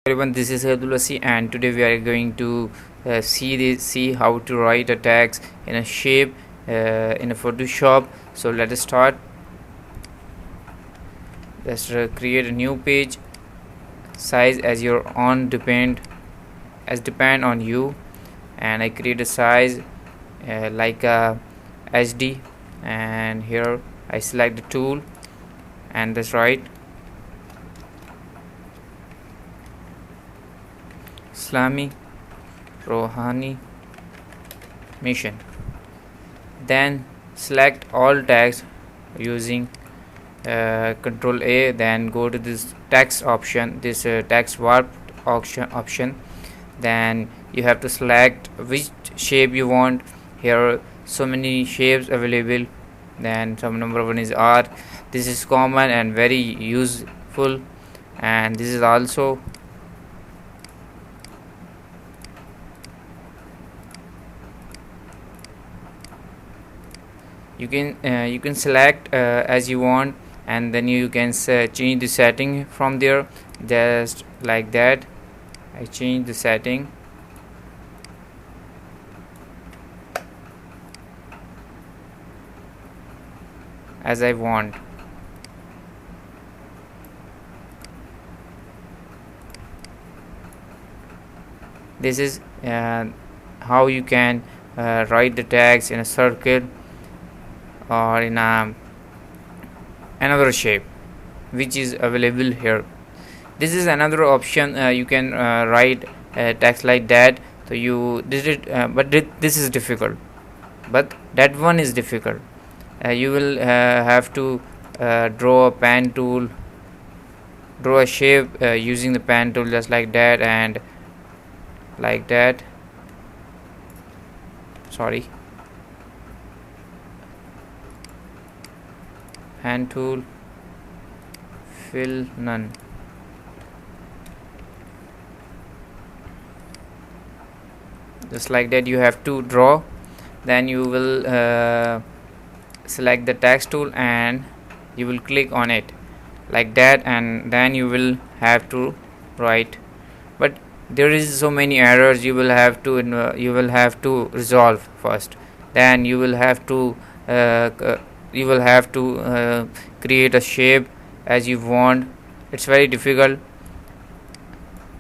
Everyone, this is Wasi, and today we are going to see how to write a text in a shape in a Photoshop. So let us start. Let's create a new page. Size as your own depend on you, and I create a size like a HD, and here I select the tool and that's right. Islami Rohani mission. Then select all tags using Control A. Then go to this text option, this text warp option. Then you have to select which shape you want. Here so many shapes available. Then some number one is R. This is common and very useful, and this is also you can select as you want, and then you can change the setting from there, just like that. I change the setting as I want. This is how you can write the tags in a circle or in another shape which is available here. This is another option. You can write text like that. So you did it, but this is difficult, but that one is difficult. You will have to draw a pen tool, draw a shape using the pen tool, just like that and like that. Sorry, hand tool, fill none. Just like that you have to draw. Then you will select the text tool and you will click on it like that, and then you will have to write. But there is so many errors you will have to resolve first. Then you will have to create a shape as you want. It's very difficult,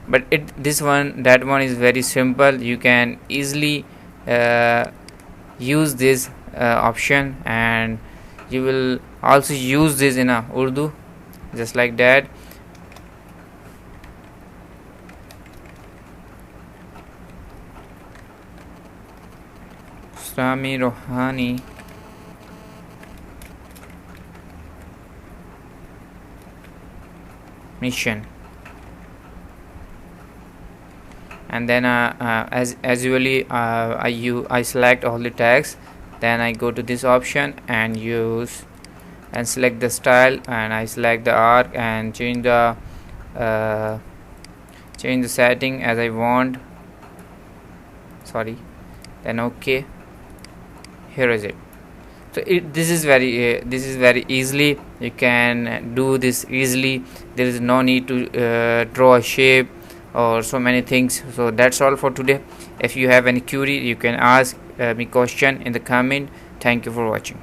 but that one is very simple. You can easily use this option, and you will also use this in Urdu, just like that. Islami Rohani mission. And then as usually I select all the tags. Then I go to this option and use and select the style, and I select the arc and change the setting as I want. Sorry. Then okay, here is it. So this is very easily. You can do this easily. There is no need to draw a shape or so many things. So that's all for today. If you have any query, you can ask me question in the comment. Thank you for watching.